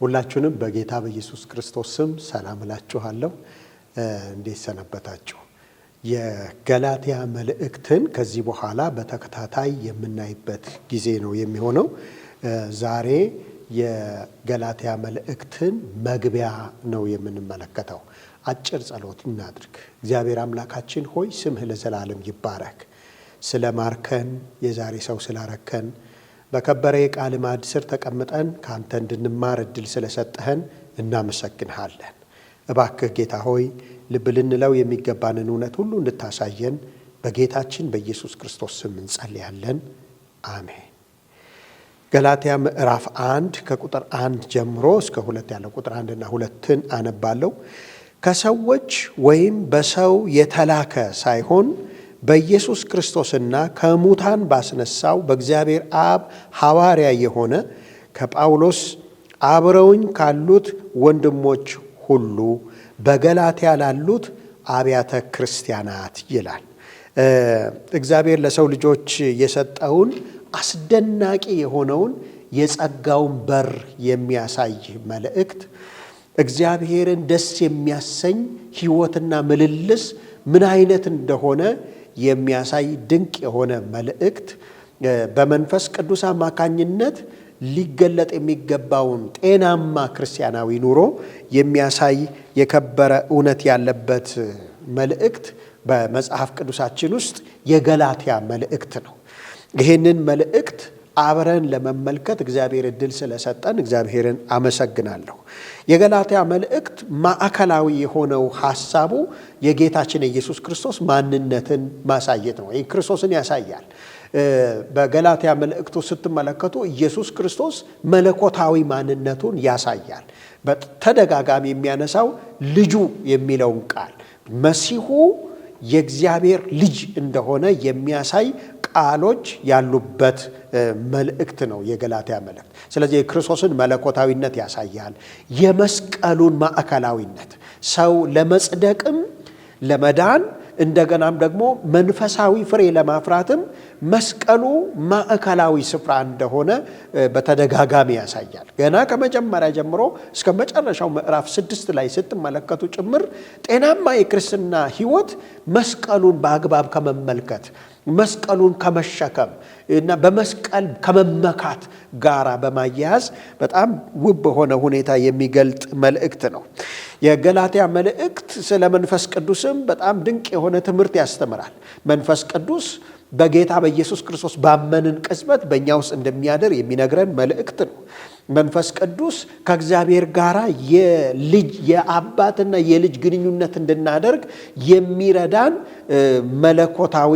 ሁላችሁንም በጌታ በኢየሱስ ክርስቶስ ስም ሰላም እላችኋለሁ። እንዴት ሰነበታችሁ? የገላትያ መልእክትን ከዚህ በኋላ በተከታታይ የምናይበት ጊዜ ነው የሚሆነው። ዛሬ የገላትያ መልእክትን መግቢያ ነው የምንመለከተው። አጭር ጸሎት እናድርግ። እግዚአብሔር አምላካችን ሆይ ስምህ ለዘላለም ይባረክ። ስለ ማርከን የዛሬ ሰው ስላረከን በከበረ የቃል ማዕድ ስር ተቀምጠን ካንተ እንድንማር እድል ስለሰጠህን እናመሰግንሃለን። እባክህ ጌታ ሆይ ልብ ልንለው የሚገባንን እውነት ሁሉ እንድታሳየን በጌታችን በኢየሱስ ክርስቶስ ስም እንጸልያለን። አሜን። ገላትያ ምዕራፍ 1 ከቁጥር 1 ጀምሮ እስከ 2 ያለው ቁጥር 1 እና 2ን አነባለሁ። ከሰዎች ወይም በሰው የተላከ ሳይሆን በኢየሱስ ክርስቶስና ከሙታን ባስነሳው በእግዚአብሔር አብ ሐዋርያ የሆነ ከጳውሎስ አብረውኝ ካሉት ወንድሞች ሁሉ በገላትያ ላሉት አብያተ ክርስቲያናት ይላል። እግዚአብሔር ለሰው ልጆች የሰጠውን አስደናቂ የሆነውን የጸጋውን በር የሚያሳይ መልእክት፣ እግዚአብሔርን ደስ የሚያሰኝ ሕይወትና ምልልስ ምን አይነት እንደሆነ የሚያሳይ ድንቅ የሆነ መልእክት፣ በመንፈስ ቅዱስ አማካኝነት ሊገለጥ የሚገባውን ጤናማ ክርስቲያናዊ ኑሮ የሚያሳይ የከበረ እውነት ያለበት መልእክት በመጽሐፍ ቅዱሳችን ውስጥ የገላትያ መልእክት ነው። ይህንን መልእክት አብረን ለመመልከት እግዚአብሔር እድል ስለሰጠን እግዚአብሔርን አመሰግናለሁ። የገላትያ መልእክት ማዕከላዊ የሆነው ሐሳቡ የጌታችን የኢየሱስ ክርስቶስ ማንነትን ማሳየት ነው። ይህ ክርስቶስን ያሳያል። በገላትያ መልእክቱ ስትመለከቱ ኢየሱስ ክርስቶስ መለኮታዊ ማንነቱን ያሳያል። በተደጋጋሚ የሚያነሳው ልጁ የሚለውን ቃል መሲሁ የእግዚአብሔር ልጅ እንደሆነ የሚያሳይ ቃሎች ያሉበት መልእክት ነው የገላትያ መልእክት። ስለዚህ የክርስቶስን መለኮታዊነት ያሳያል። የመስቀሉን ማዕከላዊነት ሰው ለመጽደቅም ለመዳን እንደገናም ደግሞ መንፈሳዊ ፍሬ ለማፍራትም መስቀሉ ማዕከላዊ ስፍራ እንደሆነ በተደጋጋሚ ያሳያል። ገና ከመጀመሪያ ጀምሮ እስከ መጨረሻው ምዕራፍ 6 ላይ ስትመለከቱ ጭምር ጤናማ የክርስትና ሕይወት መስቀሉን በአግባብ ከመመልከት መስቀሉን ከመሸከም እና በመስቀል ከመመካት ጋራ በማያያዝ በጣም ውብ በሆነ ሁኔታ የሚገልጥ መልእክት ነው። የገላትያ መልእክት ስለ መንፈስ ቅዱስም በጣም ድንቅ የሆነ ትምህርት ያስተምራል። መንፈስ ቅዱስ በጌታ በኢየሱስ ክርስቶስ ባመንን ቅጽበት በእኛ ውስጥ እንደሚያድር የሚነግረን መልእክት ነው። መንፈስ ቅዱስ ከእግዚአብሔር ጋር የአባትና የልጅ ግንኙነት እንድናደርግ የሚረዳን መለኮታዊ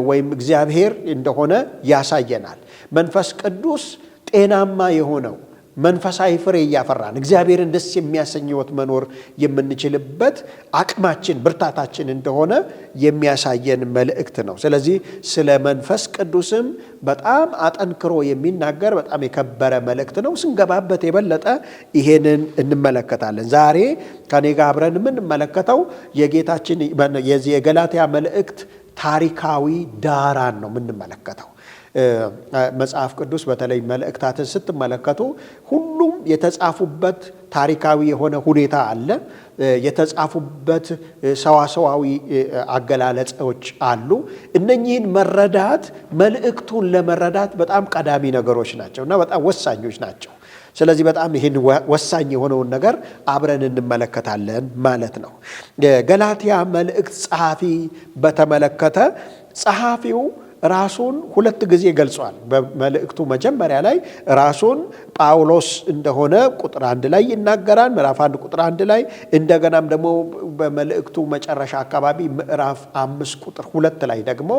ወይም እግዚአብሔር እንደሆነ ያሳየናል። መንፈስ ቅዱስ ጤናማ የሆነው መንፈሳዊ ፍሬ እያፈራን እግዚአብሔርን ደስ የሚያሰኝ ሕይወት መኖር የምንችልበት አቅማችን ብርታታችን እንደሆነ የሚያሳየን መልእክት ነው። ስለዚህ ስለ መንፈስ ቅዱስም በጣም አጠንክሮ የሚናገር በጣም የከበረ መልእክት ነው። ስንገባበት የበለጠ ይሄንን እንመለከታለን። ዛሬ ከኔ ጋር አብረን የምንመለከተው የጌታችን የገላትያ መልእክት ታሪካዊ ዳራን ነው የምንመለከተው። መጽሐፍ ቅዱስ በተለይ መልእክታትን ስትመለከቱ ሁሉም የተጻፉበት ታሪካዊ የሆነ ሁኔታ አለ። የተጻፉበት ሰዋሰዋዊ አገላለጾች አሉ። እነኚህን መረዳት መልእክቱን ለመረዳት በጣም ቀዳሚ ነገሮች ናቸው እና በጣም ወሳኞች ናቸው። ስለዚህ በጣም ይህን ወሳኝ የሆነውን ነገር አብረን እንመለከታለን ማለት ነው። የገላትያ መልእክት ጸሐፊ በተመለከተ ጸሐፊው ራሱን 2 ጊዜ ገልጿል። በመልእክቱ መጀመሪያ ላይ ራሱን ጳውሎስ እንደሆነ ቁጥር 1 ላይ ይናገራል፣ ምዕራፍ 1 ቁጥር 1 ላይ። እንደገናም ደግሞ በመልእክቱ መጨረሻ አካባቢ ምዕራፍ 5 ቁጥር 2 ላይ ደግሞ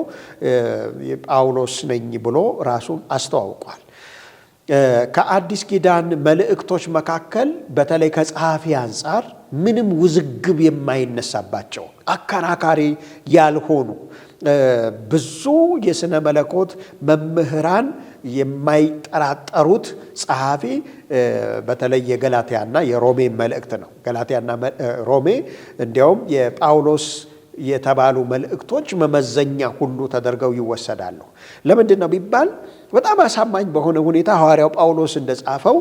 ጳውሎስ ነኝ ብሎ ራሱን አስተዋውቋል። ከአዲስ ኪዳን መልእክቶች መካከል በተለይ ከጸሐፊ አንጻር ምንም ውዝግብ የማይነሳባቸው አከራካሪ ያልሆኑ ብዙ የሥነ መለኮት መምህራን የማይጠራጠሩት ጸሐፊ በተለይ የገላትያና የሮሜ መልእክት ነው። ገላትያና ሮሜ እንዲያውም የጳውሎስ የተባሉ መልእክቶች መመዘኛ ሁሉ ተደርገው ይወሰዳሉ። ለምንድን ነው ቢባል በጣም አሳማኝ በሆነ ሁኔታ ሐዋርያው ጳውሎስ እንደጻፈው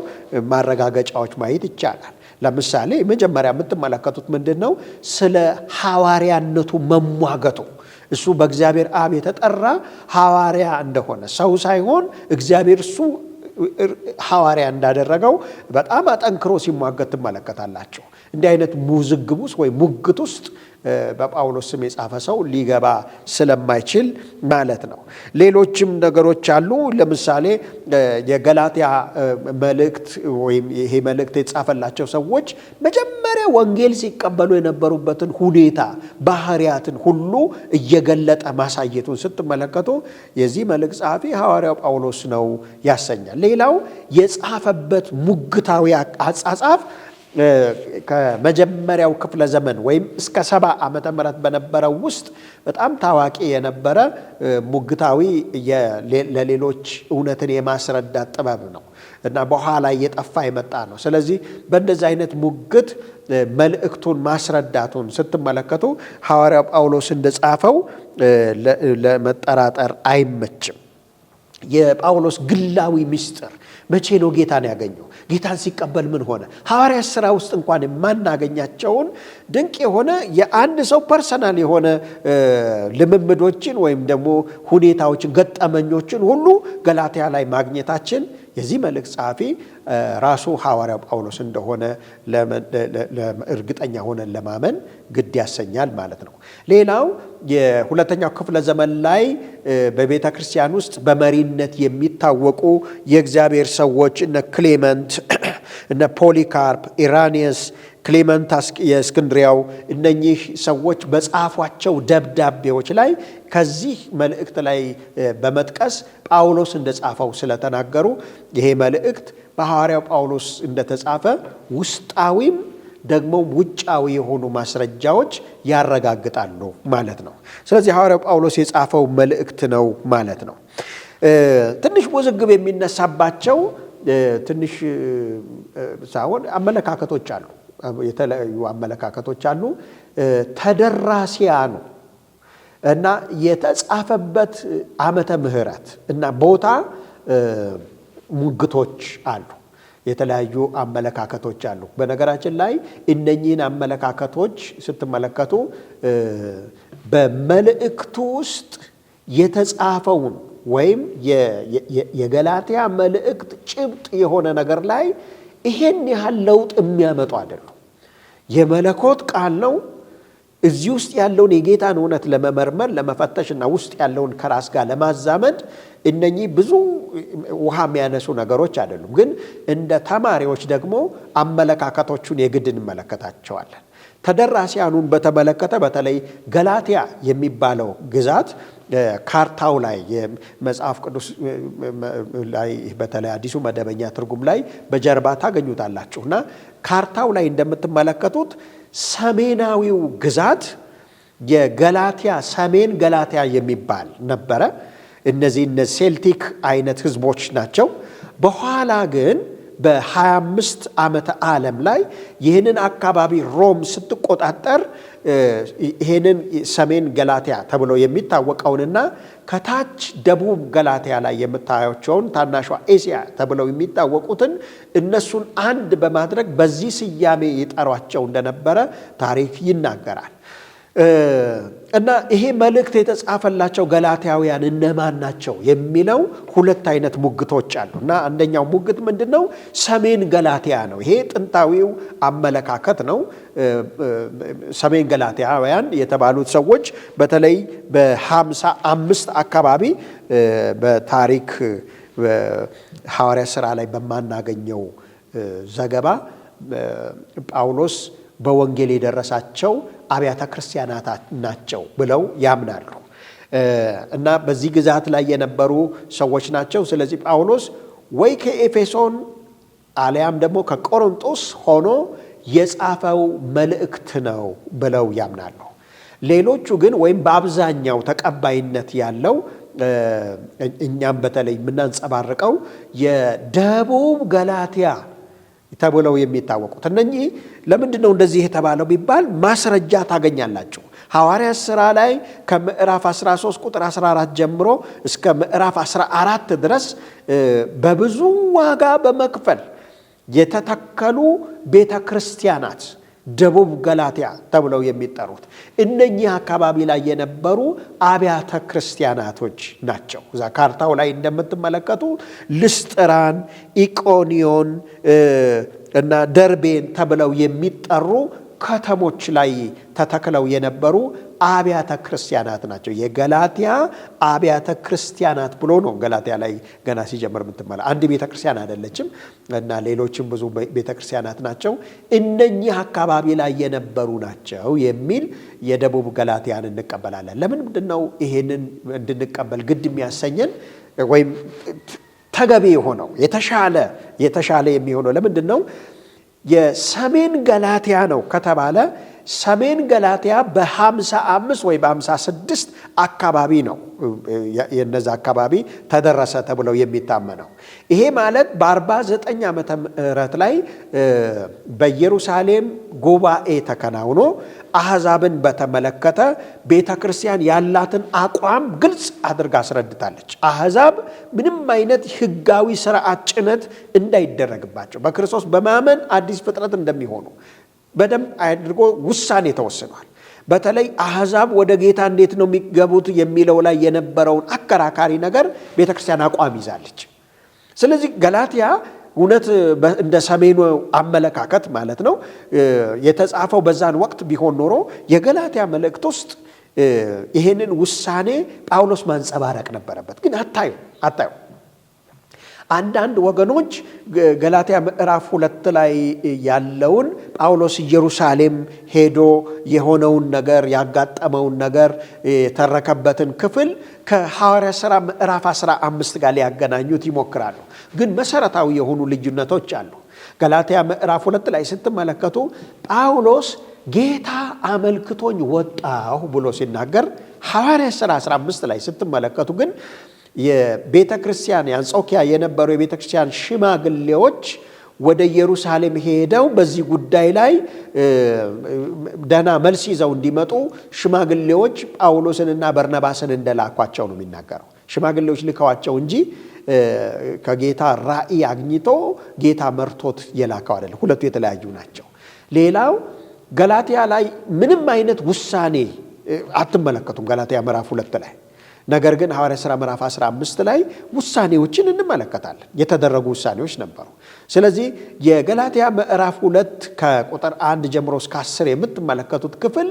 ማረጋገጫዎች ማየት ይቻላል። ለምሳሌ መጀመሪያ የምትመለከቱት ምንድን ነው? ስለ ሐዋርያነቱ መሟገቱ። እሱ በእግዚአብሔር አብ የተጠራ ሐዋርያ እንደሆነ ሰው ሳይሆን እግዚአብሔር እሱ ሐዋርያ እንዳደረገው በጣም አጠንክሮ ሲሟገት ትመለከታላችሁ። እንዲህ አይነት ሙዝግብ ውስጥ ወይ ሙግት ውስጥ በጳውሎስ ስም የጻፈ ሰው ሊገባ ስለማይችል ማለት ነው። ሌሎችም ነገሮች አሉ። ለምሳሌ የገላትያ መልእክት ወይም ይሄ መልእክት የተጻፈላቸው ሰዎች መጀመሪያ ወንጌል ሲቀበሉ የነበሩበትን ሁኔታ ባህሪያትን ሁሉ እየገለጠ ማሳየቱን ስትመለከቱ የዚህ መልእክት ጸሐፊ ሐዋርያው ጳውሎስ ነው ያሰኛል። ሌላው የጻፈበት ሙግታዊ አጻጻፍ ከመጀመሪያው ክፍለ ዘመን ወይም እስከ 70 ዓመተ ምህረት በነበረው ውስጥ በጣም ታዋቂ የነበረ ሙግታዊ ለሌሎች እውነትን የማስረዳት ጥበብ ነው እና በኋላ እየጠፋ የመጣ ነው። ስለዚህ በእንደዚህ አይነት ሙግት መልእክቱን ማስረዳቱን ስትመለከቱ ሐዋርያው ጳውሎስ እንደጻፈው ለመጠራጠር አይመችም። የጳውሎስ ግላዊ ምስጢር መቼ ነው ጌታን ያገኘው? ጌታን ሲቀበል ምን ሆነ? ሐዋርያት ሥራ ውስጥ እንኳን የማናገኛቸውን ድንቅ የሆነ የአንድ ሰው ፐርሰናል የሆነ ልምምዶችን ወይም ደግሞ ሁኔታዎችን፣ ገጠመኞችን ሁሉ ገላትያ ላይ ማግኘታችን የዚህ መልእክት ጸሐፊ ራሱ ሐዋርያው ጳውሎስ እንደሆነ እርግጠኛ ሆነን ለማመን ግድ ያሰኛል ማለት ነው። ሌላው የሁለተኛው ክፍለ ዘመን ላይ በቤተ ክርስቲያን ውስጥ በመሪነት የሚታወቁ የእግዚአብሔር ሰዎች እነ ክሌመንት፣ እነ ፖሊካርፕ፣ ኢራኒየስ፣ ክሌመንት የእስክንድሪያው እነኚህ ሰዎች በጻፏቸው ደብዳቤዎች ላይ ከዚህ መልእክት ላይ በመጥቀስ ጳውሎስ እንደጻፈው ስለተናገሩ ይሄ መልእክት በሐዋርያው ጳውሎስ እንደተጻፈ ውስጣዊም ደግሞ ውጫዊ የሆኑ ማስረጃዎች ያረጋግጣሉ ማለት ነው። ስለዚህ ሐዋርያው ጳውሎስ የጻፈው መልእክት ነው ማለት ነው። ትንሽ ውዝግብ የሚነሳባቸው ትንሽ ሳይሆን አመለካከቶች አሉ። የተለያዩ አመለካከቶች አሉ። ተደራሲያኑ እና የተጻፈበት ዓመተ ምህረት እና ቦታ ሙግቶች አሉ። የተለያዩ አመለካከቶች አሉ። በነገራችን ላይ እነኚህን አመለካከቶች ስትመለከቱ በመልእክቱ ውስጥ የተጻፈውን ወይም የገላትያ መልእክት ጭብጥ የሆነ ነገር ላይ ይሄን ያህል ለውጥ የሚያመጡ አይደሉም። የመለኮት ቃል ነው። እዚህ ውስጥ ያለውን የጌታን እውነት ለመመርመር ለመፈተሽ እና ውስጥ ያለውን ከራስ ጋር ለማዛመድ እነኚህ ብዙ ውሃ የሚያነሱ ነገሮች አይደሉም። ግን እንደ ተማሪዎች ደግሞ አመለካከቶቹን የግድ እንመለከታቸዋለን። ተደራሲያኑን በተመለከተ በተለይ ገላትያ የሚባለው ግዛት ካርታው ላይ የመጽሐፍ ቅዱስ ላይ በተለይ አዲሱ መደበኛ ትርጉም ላይ በጀርባ ታገኙታላችሁና ካርታው ላይ እንደምትመለከቱት ሰሜናዊው ግዛት የገላትያ ሰሜን ገላትያ የሚባል ነበረ። እነዚህ ሴልቲክ አይነት ህዝቦች ናቸው። በኋላ ግን በ25 ዓመተ ዓለም ላይ ይህንን አካባቢ ሮም ስትቆጣጠር ይህንን ሰሜን ገላትያ ተብሎ የሚታወቀውንና ከታች ደቡብ ገላትያ ላይ የምታያቸውን ታናሿ ኤስያ ተብለው የሚታወቁትን እነሱን አንድ በማድረግ በዚህ ስያሜ ይጠሯቸው እንደነበረ ታሪክ ይናገራል። እና ይሄ መልእክት የተጻፈላቸው ገላትያውያን እነማን ናቸው የሚለው ሁለት አይነት ሙግቶች አሉ። እና አንደኛው ሙግት ምንድነው? ሰሜን ገላትያ ነው። ይሄ ጥንታዊው አመለካከት ነው። ሰሜን ገላትያውያን የተባሉት ሰዎች በተለይ በ55 አካባቢ በታሪክ ሐዋርያ ሥራ ላይ በማናገኘው ዘገባ ጳውሎስ በወንጌል የደረሳቸው አብያተ ክርስቲያናት ናቸው ብለው ያምናሉ። እና በዚህ ግዛት ላይ የነበሩ ሰዎች ናቸው። ስለዚህ ጳውሎስ ወይ ከኤፌሶን አሊያም ደግሞ ከቆሮንቶስ ሆኖ የጻፈው መልእክት ነው ብለው ያምናሉ። ሌሎቹ ግን ወይም በአብዛኛው ተቀባይነት ያለው እኛም በተለይ የምናንጸባርቀው የደቡብ ገላትያ ተብለው የሚታወቁት እነኚህ ለምንድን ነው እንደዚህ የተባለው ቢባል ማስረጃ ታገኛላችሁ። ሐዋርያት ሥራ ላይ ከምዕራፍ 13 ቁጥር 14 ጀምሮ እስከ ምዕራፍ 14 ድረስ በብዙ ዋጋ በመክፈል የተተከሉ ቤተ ክርስቲያናት ደቡብ ገላትያ ተብለው የሚጠሩት እነኚህ አካባቢ ላይ የነበሩ አብያተ ክርስቲያናቶች ናቸው። እዛ ካርታው ላይ እንደምትመለከቱ ልስጥራን፣ ኢቆንዮን እና ደርቤን ተብለው የሚጠሩ ከተሞች ላይ ተተክለው የነበሩ አብያተ ክርስቲያናት ናቸው። የገላትያ አብያተ ክርስቲያናት ብሎ ነው ገላትያ ላይ ገና ሲጀምር የምትመለ አንድ ቤተ ክርስቲያን አይደለችም እና ሌሎችም ብዙ ቤተ ክርስቲያናት ናቸው። እነኚህ አካባቢ ላይ የነበሩ ናቸው የሚል የደቡብ ገላትያን እንቀበላለን። ለምንድን ነው ይሄንን እንድንቀበል ግድ የሚያሰኘን ወይም ተገቢ የሆነው የተሻለ የሚሆነው ለምንድን ነው? የሰሜን ገላትያ ነው ከተባለ ሰሜን ገላትያ በ55 ወይ በ56 አካባቢ ነው የነዛ አካባቢ ተደረሰ ተብለው የሚታመነው። ይሄ ማለት በ49 ዓመተ ምህረት ላይ በኢየሩሳሌም ጉባኤ ተከናውኖ አሕዛብን በተመለከተ ቤተ ክርስቲያን ያላትን አቋም ግልጽ አድርጋ አስረድታለች። አሕዛብ ምንም አይነት ሕጋዊ ሥርዓት ጭነት እንዳይደረግባቸው በክርስቶስ በማመን አዲስ ፍጥረት እንደሚሆኑ በደንብ አድርጎ ውሳኔ ተወስኗል። በተለይ አሕዛብ ወደ ጌታ እንዴት ነው የሚገቡት የሚለው ላይ የነበረውን አከራካሪ ነገር ቤተክርስቲያን አቋም ይዛለች። ስለዚህ ገላትያ እውነት እንደ ሰሜኑ አመለካከት ማለት ነው የተጻፈው በዛን ወቅት ቢሆን ኖሮ የገላትያ መልእክት ውስጥ ይሄንን ውሳኔ ጳውሎስ ማንጸባረቅ ነበረበት። ግን አታዩ አንዳንድ ወገኖች ገላትያ ምዕራፍ 2 ላይ ያለውን ጳውሎስ ኢየሩሳሌም ሄዶ የሆነውን ነገር ያጋጠመውን ነገር የተረከበትን ክፍል ከሐዋርያት ሥራ ምዕራፍ 15 ጋር ሊያገናኙት ይሞክራሉ። ግን መሰረታዊ የሆኑ ልዩነቶች አሉ። ገላትያ ምዕራፍ 2 ላይ ስትመለከቱ ጳውሎስ ጌታ አመልክቶኝ ወጣሁ ብሎ ሲናገር፣ ሐዋርያት ሥራ 15 ላይ ስትመለከቱ ግን የቤተ ክርስቲያን የአንጾኪያ የነበሩ የቤተ ክርስቲያን ሽማግሌዎች ወደ ኢየሩሳሌም ሄደው በዚህ ጉዳይ ላይ ደህና መልስ ይዘው እንዲመጡ ሽማግሌዎች ጳውሎስንና በርናባስን እንደላኳቸው ነው የሚናገረው። ሽማግሌዎች ልከዋቸው እንጂ ከጌታ ራእይ አግኝቶ ጌታ መርቶት የላከው አይደለም። ሁለቱ የተለያዩ ናቸው። ሌላው ገላትያ ላይ ምንም አይነት ውሳኔ አትመለከቱም ገላትያ ምዕራፍ 2 ላይ። ነገር ግን ሐዋርያት ሥራ ምዕራፍ 15 ላይ ውሳኔዎችን እንመለከታለን። የተደረጉ ውሳኔዎች ነበሩ። ስለዚህ የገላትያ ምዕራፍ 2 ከቁጥር 1 ጀምሮ እስከ 10 የምትመለከቱት ክፍል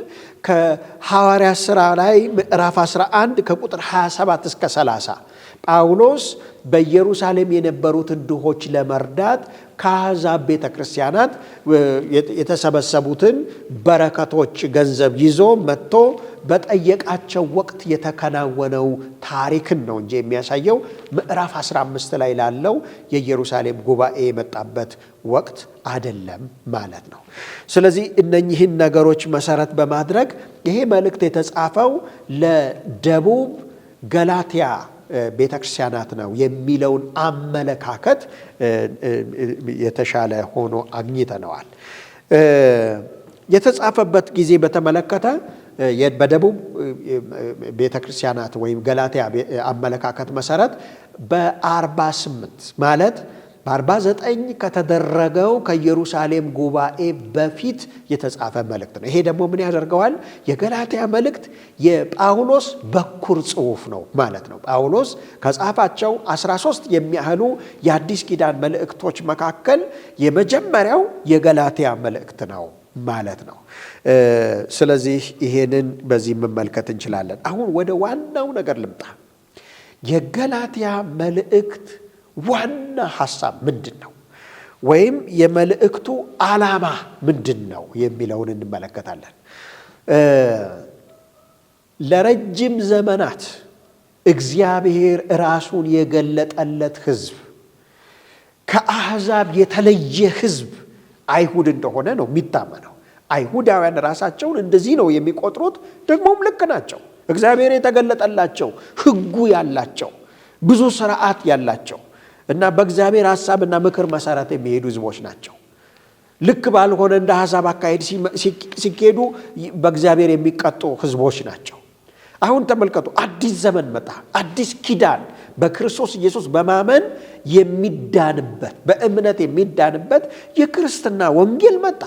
ከሐዋርያት ሥራ ላይ ምዕራፍ 11 ከቁጥር 27 እስከ 30 ጳውሎስ በኢየሩሳሌም የነበሩትን ድሆች ለመርዳት ከአሕዛብ ቤተ ክርስቲያናት የተሰበሰቡትን በረከቶች ገንዘብ ይዞ መጥቶ በጠየቃቸው ወቅት የተከናወነው ታሪክን ነው እንጂ የሚያሳየው ምዕራፍ 15 ላይ ላለው የኢየሩሳሌም ጉባኤ የመጣበት ወቅት አይደለም ማለት ነው። ስለዚህ እነኚህን ነገሮች መሰረት በማድረግ ይሄ መልእክት የተጻፈው ለደቡብ ገላትያ ቤተ ክርስቲያናት ነው የሚለውን አመለካከት የተሻለ ሆኖ አግኝተነዋል። የተጻፈበት ጊዜ በተመለከተ በደቡብ ቤተ ክርስቲያናት ወይም ገላትያ አመለካከት መሰረት በ48 ማለት በ49 ከተደረገው ከኢየሩሳሌም ጉባኤ በፊት የተጻፈ መልእክት ነው። ይሄ ደግሞ ምን ያደርገዋል? የገላትያ መልእክት የጳውሎስ በኩር ጽሑፍ ነው ማለት ነው። ጳውሎስ ከጻፋቸው 13 የሚያህሉ የአዲስ ኪዳን መልእክቶች መካከል የመጀመሪያው የገላትያ መልእክት ነው ማለት ነው። ስለዚህ ይሄንን በዚህ መመልከት እንችላለን። አሁን ወደ ዋናው ነገር ልምጣ። የገላትያ መልእክት ዋና ሐሳብ ምንድን ነው? ወይም የመልእክቱ ዓላማ ምንድን ነው የሚለውን እንመለከታለን። ለረጅም ዘመናት እግዚአብሔር ራሱን የገለጠለት ሕዝብ ከአሕዛብ የተለየ ሕዝብ አይሁድ እንደሆነ ነው የሚታመነው። አይሁዳውያን ራሳቸውን እንደዚህ ነው የሚቆጥሩት። ደግሞም ልክ ናቸው። እግዚአብሔር የተገለጠላቸው ሕጉ ያላቸው ብዙ ሥርዓት ያላቸው እና በእግዚአብሔር ሐሳብና ምክር መሰረት የሚሄዱ ሕዝቦች ናቸው። ልክ ባልሆነ እንደ አሕዛብ አካሄድ ሲኬዱ በእግዚአብሔር የሚቀጡ ሕዝቦች ናቸው። አሁን ተመልከቱ፣ አዲስ ዘመን መጣ። አዲስ ኪዳን በክርስቶስ ኢየሱስ በማመን የሚዳንበት በእምነት የሚዳንበት የክርስትና ወንጌል መጣ።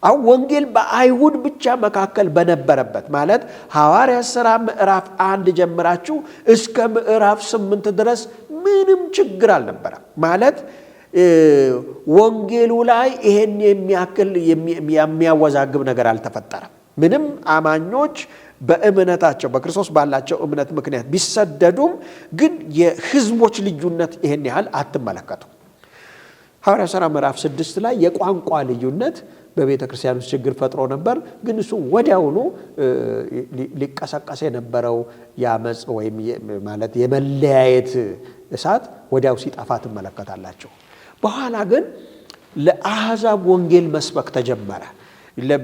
አሁን ወንጌል በአይሁድ ብቻ መካከል በነበረበት ማለት ሐዋርያት ሥራ ምዕራፍ 1 ጀምራችሁ እስከ ምዕራፍ 8 ድረስ ምንም ችግር አልነበረም። ማለት ወንጌሉ ላይ ይሄን የሚያክል የሚያወዛግብ ነገር አልተፈጠረም። ምንም አማኞች በእምነታቸው በክርስቶስ ባላቸው እምነት ምክንያት ቢሰደዱም ግን የሕዝቦች ልዩነት ይሄን ያህል አትመለከቱ። ሐዋርያት ሥራ ምዕራፍ 6 ላይ የቋንቋ ልዩነት በቤተ ክርስቲያን ውስጥ ችግር ፈጥሮ ነበር። ግን እሱ ወዲያውኑ ሊቀሰቀስ የነበረው ያመጽ ወይም ማለት የመለያየት እሳት ወዲያው ሲጠፋ ትመለከታላችሁ። በኋላ ግን ለአሕዛብ ወንጌል መስበክ ተጀመረ።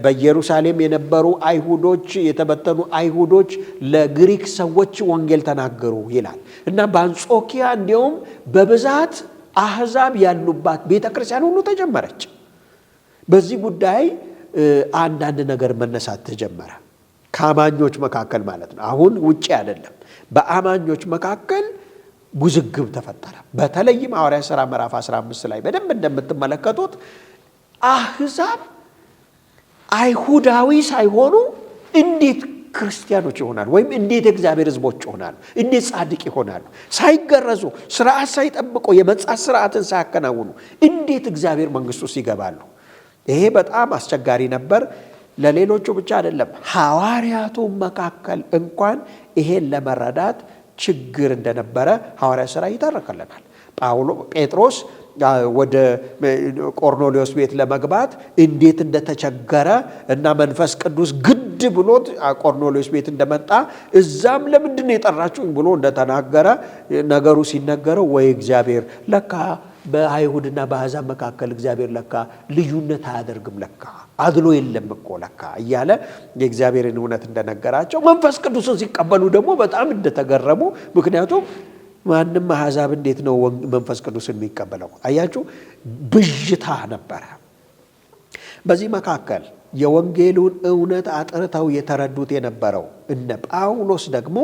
በኢየሩሳሌም የነበሩ አይሁዶች የተበተኑ አይሁዶች ለግሪክ ሰዎች ወንጌል ተናገሩ ይላል እና በአንጾኪያ እንዲያውም በብዛት አሕዛብ ያሉባት ቤተ ክርስቲያን ሁሉ ተጀመረች። በዚህ ጉዳይ አንዳንድ ነገር መነሳት ተጀመረ ከአማኞች መካከል ማለት ነው። አሁን ውጪ አይደለም፣ በአማኞች መካከል ውዝግብ ተፈጠረ። በተለይም ሐዋርያት ሥራ ምዕራፍ 15 ላይ በደንብ እንደምትመለከቱት አሕዛብ አይሁዳዊ ሳይሆኑ እንዴት ክርስቲያኖች ይሆናሉ? ወይም እንዴት የእግዚአብሔር ሕዝቦች ይሆናሉ? እንዴት ጻድቅ ይሆናሉ? ሳይገረዙ ስርዓት ሳይጠብቁ የመንጻት ስርዓትን ሳያከናውኑ እንዴት እግዚአብሔር መንግሥት ውስጥ ይገባሉ? ይሄ በጣም አስቸጋሪ ነበር። ለሌሎቹ ብቻ አይደለም፣ ሐዋርያቱ መካከል እንኳን ይሄን ለመረዳት ችግር እንደነበረ ሐዋርያት ሥራ ይተርከልናል። ጴጥሮስ ወደ ቆርኔሌዎስ ቤት ለመግባት እንዴት እንደተቸገረ እና መንፈስ ቅዱስ ግድ ብሎት ቆርኔሌዎስ ቤት እንደመጣ እዛም ለምንድን ነው የጠራችሁኝ ብሎ እንደተናገረ ነገሩ ሲነገረው ወይ እግዚአብሔር ለካ በአይሁድና በአሕዛብ መካከል እግዚአብሔር ለካ ልዩነት አያደርግም፣ ለካ አድሎ የለም እኮ ለካ እያለ የእግዚአብሔርን እውነት እንደነገራቸው መንፈስ ቅዱስን ሲቀበሉ ደግሞ በጣም እንደተገረሙ። ምክንያቱም ማንም አሕዛብ እንዴት ነው መንፈስ ቅዱስን የሚቀበለው? አያችሁ፣ ብዥታ ነበረ። በዚህ መካከል የወንጌሉን እውነት አጥርተው የተረዱት የነበረው እነ ጳውሎስ ደግሞ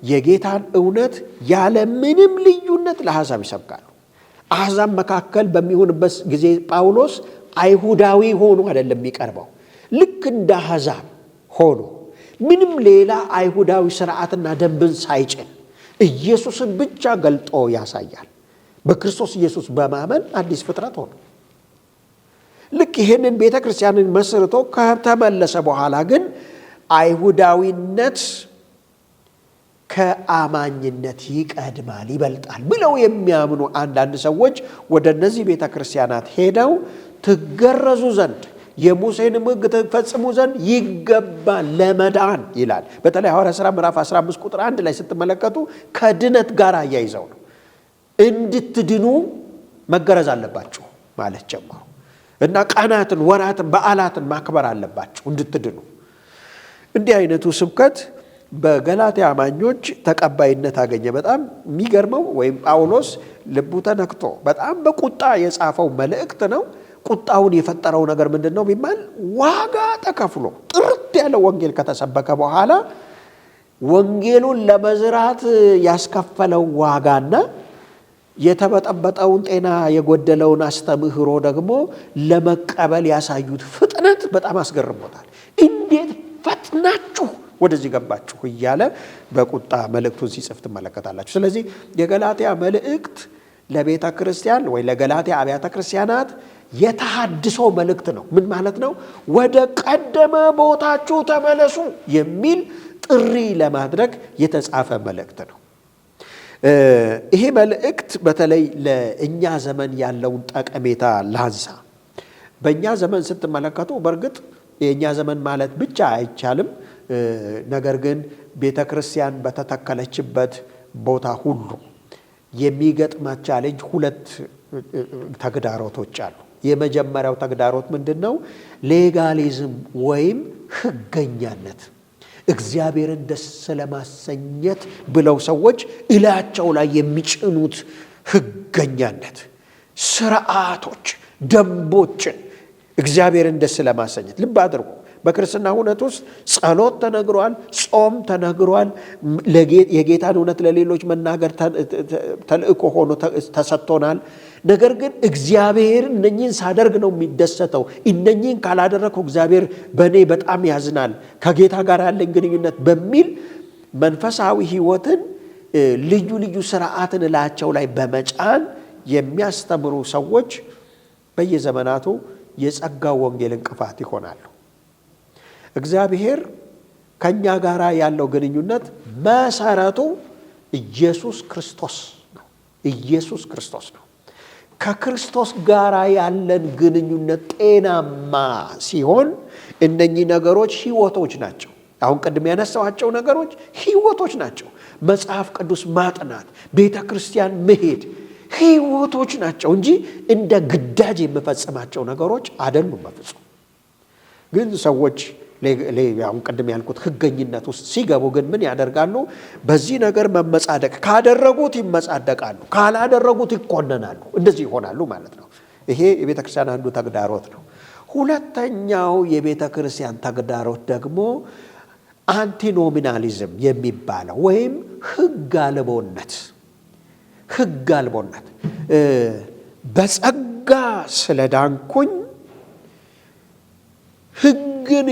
የጌታን እውነት ያለ ምንም ልዩነት ለአሕዛብ ይሰብካሉ። አሕዛብ መካከል በሚሆንበት ጊዜ ጳውሎስ አይሁዳዊ ሆኖ አይደለም የሚቀርበው፣ ልክ እንደ አሕዛብ ሆኖ ምንም ሌላ አይሁዳዊ ስርዓትና ደንብን ሳይጭን ኢየሱስን ብቻ ገልጦ ያሳያል። በክርስቶስ ኢየሱስ በማመን አዲስ ፍጥረት ሆኖ ልክ ይህንን ቤተ ክርስቲያንን መስርቶ ከተመለሰ በኋላ ግን አይሁዳዊነት ከአማኝነት ይቀድማል፣ ይበልጣል ብለው የሚያምኑ አንዳንድ ሰዎች ወደ እነዚህ ቤተ ክርስቲያናት ሄደው ትገረዙ ዘንድ የሙሴን ሕግ ትፈጽሙ ዘንድ ይገባል ለመዳን ይላል። በተለይ ሐዋርያት ሥራ ምዕራፍ 15 ቁጥር 1 ላይ ስትመለከቱ ከድነት ጋር አያይዘው ነው እንድትድኑ መገረዝ አለባችሁ ማለት ጀመሩ እና ቀናትን፣ ወራትን፣ በዓላትን ማክበር አለባችሁ እንድትድኑ። እንዲህ አይነቱ ስብከት በገላትያ አማኞች ተቀባይነት አገኘ። በጣም የሚገርመው ወይም ጳውሎስ ልቡ ተነክቶ በጣም በቁጣ የጻፈው መልእክት ነው። ቁጣውን የፈጠረው ነገር ምንድን ነው ቢባል ዋጋ ተከፍሎ ጥርት ያለ ወንጌል ከተሰበከ በኋላ ወንጌሉን ለመዝራት ያስከፈለው ዋጋና የተበጠበጠውን ጤና የጎደለውን አስተምህሮ ደግሞ ለመቀበል ያሳዩት ፍጥነት በጣም አስገርሞታል። እንዴት ፈጥናችሁ ወደዚህ ገባችሁ እያለ በቁጣ መልእክቱን ሲጽፍ ትመለከታላችሁ። ስለዚህ የገላትያ መልእክት ለቤተ ክርስቲያን ወይ ለገላትያ አብያተ ክርስቲያናት የተሐድሶ መልእክት ነው። ምን ማለት ነው? ወደ ቀደመ ቦታችሁ ተመለሱ የሚል ጥሪ ለማድረግ የተጻፈ መልእክት ነው። ይሄ መልእክት በተለይ ለእኛ ዘመን ያለውን ጠቀሜታ ላንሳ። በእኛ ዘመን ስትመለከቱ በእርግጥ የእኛ ዘመን ማለት ብቻ አይቻልም። ነገር ግን ቤተ ክርስቲያን በተተከለችበት ቦታ ሁሉ የሚገጥማት ቻሌንጅ ሁለት ተግዳሮቶች አሉ። የመጀመሪያው ተግዳሮት ምንድን ነው? ሌጋሊዝም ወይም ሕገኛነት። እግዚአብሔርን ደስ ለማሰኘት ብለው ሰዎች እላቸው ላይ የሚጭኑት ሕገኛነት፣ ስርዓቶች፣ ደንቦችን እግዚአብሔርን ደስ ለማሰኘት። ልብ አድርጉ፣ በክርስትና እውነት ውስጥ ጸሎት ተነግሯል፣ ጾም ተነግሯል፣ የጌታን እውነት ለሌሎች መናገር ተልእኮ ሆኖ ተሰጥቶናል። ነገር ግን እግዚአብሔር እነኚህን ሳደርግ ነው የሚደሰተው፣ እነኚህን ካላደረግኩ እግዚአብሔር በእኔ በጣም ያዝናል፣ ከጌታ ጋር ያለኝ ግንኙነት በሚል መንፈሳዊ ሕይወትን ልዩ ልዩ ስርዓትን እላቸው ላይ በመጫን የሚያስተምሩ ሰዎች በየዘመናቱ የጸጋው ወንጌል እንቅፋት ይሆናሉ። እግዚአብሔር ከኛ ጋር ያለው ግንኙነት መሰረቱ ኢየሱስ ክርስቶስ ነው። ኢየሱስ ክርስቶስ ነው። ከክርስቶስ ጋር ያለን ግንኙነት ጤናማ ሲሆን እነኚህ ነገሮች ሕይወቶች ናቸው። አሁን ቅድም ያነሳኋቸው ነገሮች ሕይወቶች ናቸው። መጽሐፍ ቅዱስ ማጥናት፣ ቤተ ክርስቲያን መሄድ ሕይወቶች ናቸው እንጂ እንደ ግዳጅ የምፈጽማቸው ነገሮች አይደሉም በፍጹም። ግን ሰዎች አሁን ቅድም ያልኩት ሕገኝነት ውስጥ ሲገቡ ግን ምን ያደርጋሉ? በዚህ ነገር መመጻደቅ ካደረጉት ይመጻደቃሉ፣ ካላደረጉት ይኮነናሉ። እንደዚህ ይሆናሉ ማለት ነው። ይሄ የቤተ ክርስቲያን አንዱ ተግዳሮት ነው። ሁለተኛው የቤተ ክርስቲያን ተግዳሮት ደግሞ አንቲኖሚናሊዝም የሚባለው ወይም ሕግ አልቦነት። ሕግ አልቦነት በጸጋ ስለዳንኩኝ ሕግን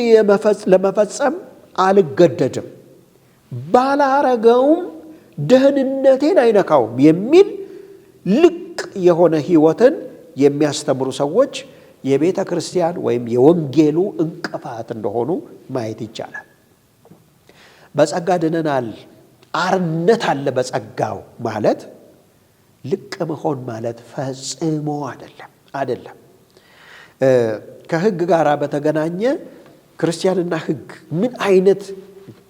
ለመፈጸም አልገደድም፣ ባላረገውም ደህንነቴን አይነካውም የሚል ልቅ የሆነ ሕይወትን የሚያስተምሩ ሰዎች የቤተ ክርስቲያን ወይም የወንጌሉ እንቅፋት እንደሆኑ ማየት ይቻላል። በጸጋ ድነናል፣ አርነት አለ በጸጋው ማለት ልቅ መሆን ማለት ፈጽሞ አይደለም። ከሕግ ጋር በተገናኘ ክርስቲያንና ሕግ ምን አይነት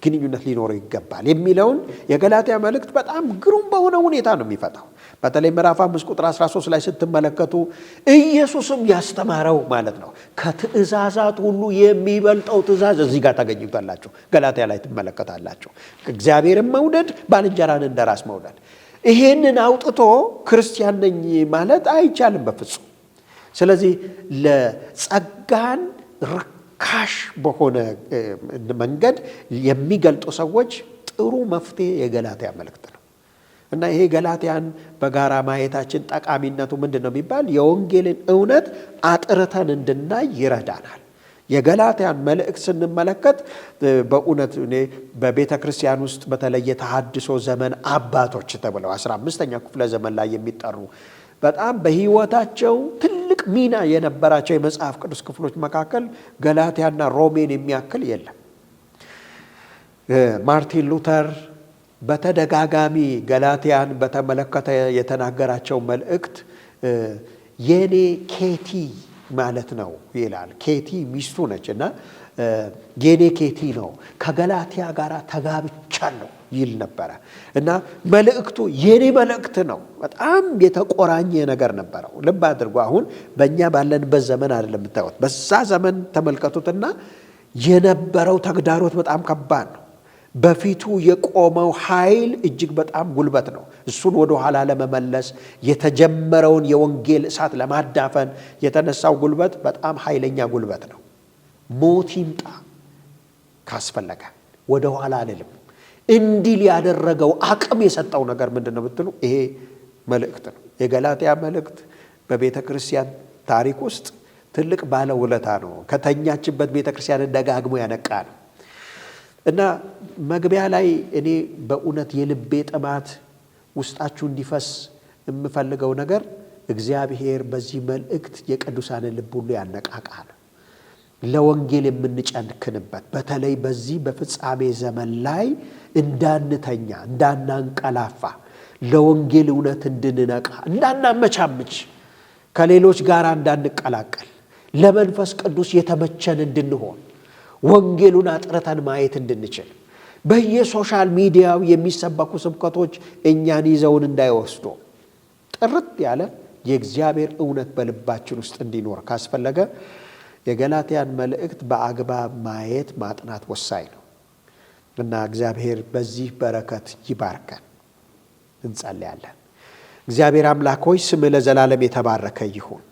ግንኙነት ሊኖረው ይገባል የሚለውን የገላትያ መልእክት በጣም ግሩም በሆነ ሁኔታ ነው የሚፈታው። በተለይ ምዕራፍ 5 ቁጥር 13 ላይ ስትመለከቱ ኢየሱስም ያስተማረው ማለት ነው። ከትእዛዛት ሁሉ የሚበልጠው ትእዛዝ እዚህ ጋር ታገኙታላችሁ። ገላትያ ላይ ትመለከታላችሁ። እግዚአብሔርን መውደድ፣ ባልንጀራን እንደራስ መውደድ። ይሄንን አውጥቶ ክርስቲያን ነኝ ማለት አይቻልም በፍጹም። ስለዚህ ለጸጋን ርካሽ በሆነ መንገድ የሚገልጡ ሰዎች ጥሩ መፍትሄ የገላትያ መልእክት ነው እና ይሄ ገላትያን በጋራ ማየታችን ጠቃሚነቱ ምንድን ነው የሚባል የወንጌልን እውነት አጥርተን እንድናይ ይረዳናል። የገላትያን መልእክት ስንመለከት በእውነት እኔ በቤተ ክርስቲያን ውስጥ በተለይ የተሐድሶ ዘመን አባቶች ተብለው 15ኛው ክፍለ ዘመን ላይ የሚጠሩ በጣም በሕይወታቸው ትልቅ ሚና የነበራቸው የመጽሐፍ ቅዱስ ክፍሎች መካከል ገላትያና ሮሜን የሚያክል የለም። ማርቲን ሉተር በተደጋጋሚ ገላትያን በተመለከተ የተናገራቸው መልእክት የኔ ኬቲ ማለት ነው ይላል። ኬቲ ሚስቱ ነች እና የኔ ኬቲ ነው፣ ከገላትያ ጋር ተጋብቻለሁ ይል ነበረ እና መልእክቱ የኔ መልእክት ነው። በጣም የተቆራኘ ነገር ነበረው። ልብ አድርጎ አሁን በእኛ ባለንበት ዘመን አይደለም የምታዩት። በዛ ዘመን ተመልከቱትና የነበረው ተግዳሮት በጣም ከባድ ነው። በፊቱ የቆመው ኃይል እጅግ በጣም ጉልበት ነው። እሱን ወደ ኋላ ለመመለስ የተጀመረውን የወንጌል እሳት ለማዳፈን የተነሳው ጉልበት በጣም ኃይለኛ ጉልበት ነው። ሞት ይምጣ ካስፈለገ ወደ ኋላ አልልም እንዲል ያደረገው አቅም የሰጠው ነገር ምንድን ነው ብትሉ ይሄ መልእክት ነው። የገላትያ መልእክት በቤተ ክርስቲያን ታሪክ ውስጥ ትልቅ ባለውለታ ነው። ከተኛችበት ቤተ ክርስቲያን ደጋግሞ ያነቃ ነው እና መግቢያ ላይ እኔ በእውነት የልቤ ጥማት ውስጣችሁ እንዲፈስ የምፈልገው ነገር እግዚአብሔር በዚህ መልእክት የቅዱሳንን ልብ ሁሉ ያነቃቃል። ለወንጌል የምንጨክንበት በተለይ በዚህ በፍጻሜ ዘመን ላይ እንዳንተኛ፣ እንዳናንቀላፋ፣ ለወንጌል እውነት እንድንነቃ፣ እንዳናመቻምች፣ ከሌሎች ጋር እንዳንቀላቀል፣ ለመንፈስ ቅዱስ የተመቸን እንድንሆን፣ ወንጌሉን አጥርተን ማየት እንድንችል፣ በየሶሻል ሚዲያው የሚሰበኩ ስብከቶች እኛን ይዘውን እንዳይወስዱ ጥርት ያለ የእግዚአብሔር እውነት በልባችን ውስጥ እንዲኖር ካስፈለገ የገላትያን መልእክት በአግባብ ማየት ማጥናት ወሳኝ ነው እና እግዚአብሔር በዚህ በረከት ይባርከን። እንጸልያለን። እግዚአብሔር አምላክ ሆይ ስምህ ለዘላለም የተባረከ ይሁን።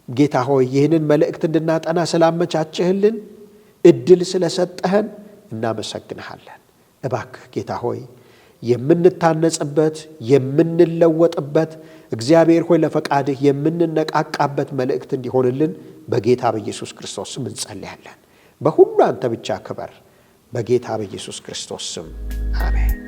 ጌታ ሆይ ይህንን መልእክት እንድናጠና ስላመቻችህልን እድል ስለሰጠህን እናመሰግንሃለን። እባክህ ጌታ ሆይ የምንታነጽበት የምንለወጥበት እግዚአብሔር ሆይ ለፈቃድህ የምንነቃቃበት መልእክት እንዲሆንልን በጌታ በኢየሱስ ክርስቶስ ስም እንጸልያለን። በሁሉ አንተ ብቻ ክበር። በጌታ በኢየሱስ ክርስቶስ ስም አሜን።